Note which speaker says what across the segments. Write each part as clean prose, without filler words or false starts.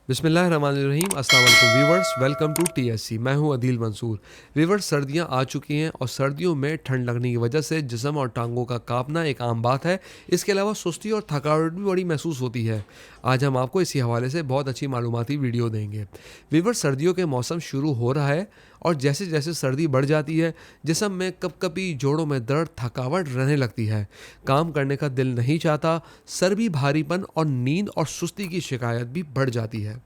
Speaker 1: बिस्मिल्लाहिर्रहमानिर्रहीम, अस्सलाम वालेकुम व्यूवर्स, वेलकम टू टीएससी। मैं हूं अदील मंसूर। व्यूवर्स, सर्दियां आ चुकी हैं और सर्दियों में ठंड लगने की वजह से जिस्म और टांगों का कांपना एक आम बात है। इसके अलावा सुस्ती और थकावट भी बड़ी महसूस होती है। आज हम आपको इसी हवाले से बहुत अच्छी मालूमाती वीडियो देंगे। व्यूवर्स, सर्दियों के मौसम शुरू हो रहा है और जैसे जैसे सर्दी बढ़ जाती है जिस्म में कपकपी, जोड़ों में दर्द, थकावट रहने लगती है। काम करने का दिल नहीं चाहता, सर भी भारीपन और नींद और सुस्ती की शिकायत भी बढ़ जाती है।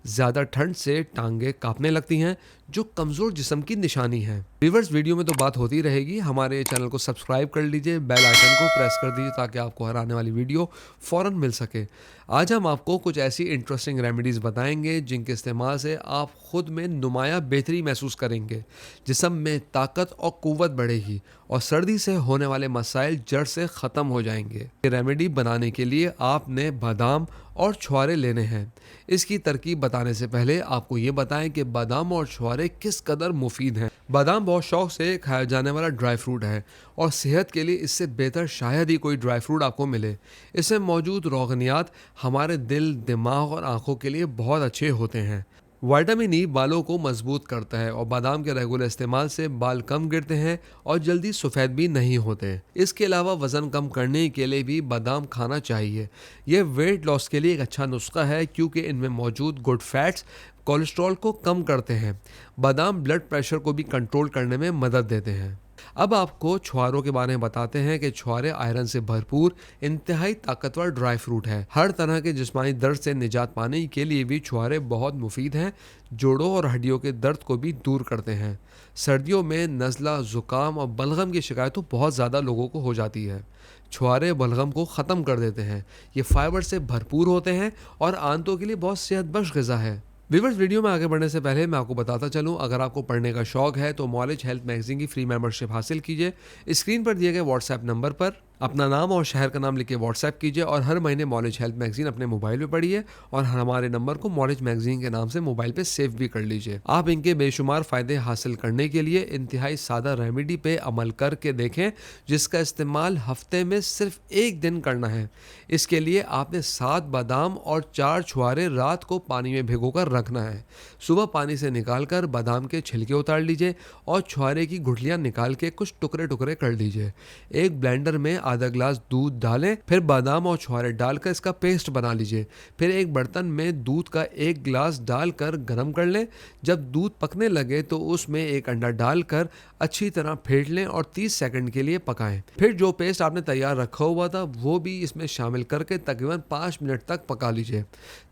Speaker 1: ज़्यादा ठंड से टांगें कांपने लगती हैं, जो कमज़ोर जिस्म की निशानी है। व्यूअर्स, वीडियो में तो बात होती रहेगी। हमारे चैनल को सब्सक्राइब कर लीजिए, बेल आइकन को प्रेस कर दीजिए ताकि आपको हर आने वाली वीडियो फ़ौरन मिल सके। आज हम आपको कुछ ऐसी इंटरेस्टिंग रेमेडीज़ बताएंगे जिनके इस्तेमाल से आप खुद में नुमाया बेहतरी महसूस करेंगे, जिस्म में ताकत और क़ुव्वत बढ़ेगी और सर्दी से होने वाले मसाइल जड़ से ख़त्म हो जाएंगे। ये रेमेडी बनाने के लिए आपने बादाम और छुहारे लेने हैं। इसकी तरकीब बताने से पहले आपको ये बताएं कि बादाम और छुहारे किस कदर मुफीद हैं। बादाम बहुत शौक से खाया जाने वाला ड्राई फ्रूट है और सेहत के लिए इससे बेहतर शायद ही कोई ड्राई फ्रूट आपको मिले। इसमें मौजूद रोगनियात हमारे दिल, दिमाग और आंखों के लिए बहुत अच्छे होते हैं। विटामिन ई बालों को मजबूत करता है और बादाम के रेगुलर इस्तेमाल से बाल कम गिरते हैं और जल्दी सफ़ेद भी नहीं होते। इसके अलावा वज़न कम करने के लिए भी बादाम खाना चाहिए। यह वेट लॉस के लिए एक अच्छा नुस्खा है क्योंकि इनमें मौजूद गुड फैट्स कोलेस्ट्रॉल को कम करते हैं। बादाम ब्लड प्रेशर को भी कंट्रोल करने में मदद देते हैं। अब आपको छुहारों के बारे में बताते हैं कि छुहारे आयरन से भरपूर इंतहाई ताकतवर ड्राई फ्रूट है। हर तरह के जिस्मानी दर्द से निजात पाने के लिए भी छुहारे बहुत मुफीद हैं। जोड़ों और हड्डियों के दर्द को भी दूर करते हैं। सर्दियों में नज़ला, ज़ुकाम और बलगम की शिकायत तो बहुत ज़्यादा लोगों को हो जाती है। छुहारे बलगम को ख़त्म कर देते हैं। ये फाइबर से भरपूर होते हैं और आंतों के लिए बहुत सेहतबख्श ग़िज़ा है। व्यूअर्स, वीडियो में आगे बढ़ने से पहले मैं आपको बताता चलूं, अगर आपको पढ़ने का शौक है तो नॉलेज हेल्थ मैगजीन की फ्री मेंबरशिप हासिल कीजिए। स्क्रीन पर दिए गए व्हाट्सएप नंबर पर अपना नाम और शहर का नाम लिख के व्हाट्सएप कीजिए और हर महीने नॉलेज हेल्थ मैगजीन अपने मोबाइल पे पढ़िए और हमारे नंबर को नॉलेज मैगजीन के नाम से मोबाइल पे सेव भी कर लीजिए। आप इनके बेशुमार फ़ायदे हासिल करने के लिए इंतहाई सादा रेमेडी पे अमल करके देखें, जिसका इस्तेमाल हफ्ते में सिर्फ एक दिन करना है। इसके लिए आपने 7 बादाम और 4 छुहारे रात को पानी में भिगोकर रखना है। सुबह पानी से निकालकर बादाम के छिलके उतार लीजिए और छुहारे की गुठलियाँ निकाल के कुछ टुकड़े टुकड़े कर लीजिए। एक ब्लेंडर में आधा गिलास दूध डालें, फिर बादाम और छुहारे डालकर इसका पेस्ट बना लीजिए। फिर एक बर्तन में दूध का 1 गिलास डालकर गर्म कर लें। जब दूध पकने लगे तो उसमें एक अंडा डालकर अच्छी तरह फेंट लें और 30 सेकंड के लिए पकाएं। फिर जो पेस्ट आपने तैयार रखा हुआ था वो भी इसमें शामिल करके तकरीबन 5 मिनट तक पका लीजिए।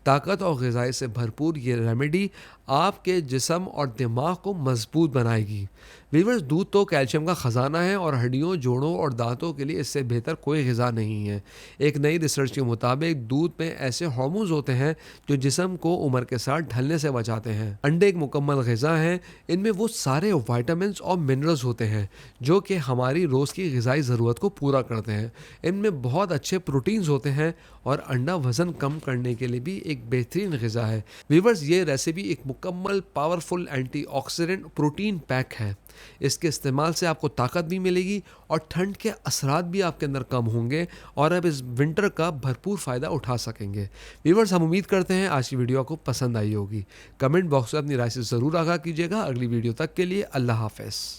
Speaker 1: ताकत और ग़िज़ाई से भरपूर ये रेमेडी आपके जिस्म और दिमाग को मजबूत बनाएगी। व्यूअर्स, दूध तो कैल्शियम का ख़जाना है और हड्डियों, जोड़ों और दांतों के लिए इससे बेहतर कोई ग़िज़ा नहीं है। एक नई रिसर्च के मुताबिक दूध में ऐसे हार्मोन्स होते हैं जो जिस्म को उम्र के साथ ढलने से बचाते हैं। अंडे एक मुकम्मल ग़िज़ा है। इनमें वो सारे विटामिन और मिनरल्स होते हैं जो कि हमारी रोज़ की ग़िज़ाई ज़रूरत को पूरा करते हैं। इनमें बहुत अच्छे प्रोटीन्स होते हैं और अंडा वज़न कम करने के लिए भी एक बेहतरीन ग़िज़ा है। व्यूअर्स, ये रेसिपी एक मुकम्मल पावरफुल एंटीऑक्सीडेंट प्रोटीन पैक है। इसके इस्तेमाल से आपको ताकत भी मिलेगी और ठंड के असरात भी आपके अंदर कम होंगे और आप इस विंटर का भरपूर फ़ायदा उठा सकेंगे। व्यूअर्स, हम उम्मीद करते हैं आज की वीडियो आपको पसंद आई होगी। कमेंट बॉक्स में अपनी राय से ज़रूर आगाह कीजिएगा। अगली वीडियो तक के लिए अल्लाह हाफ़िज़।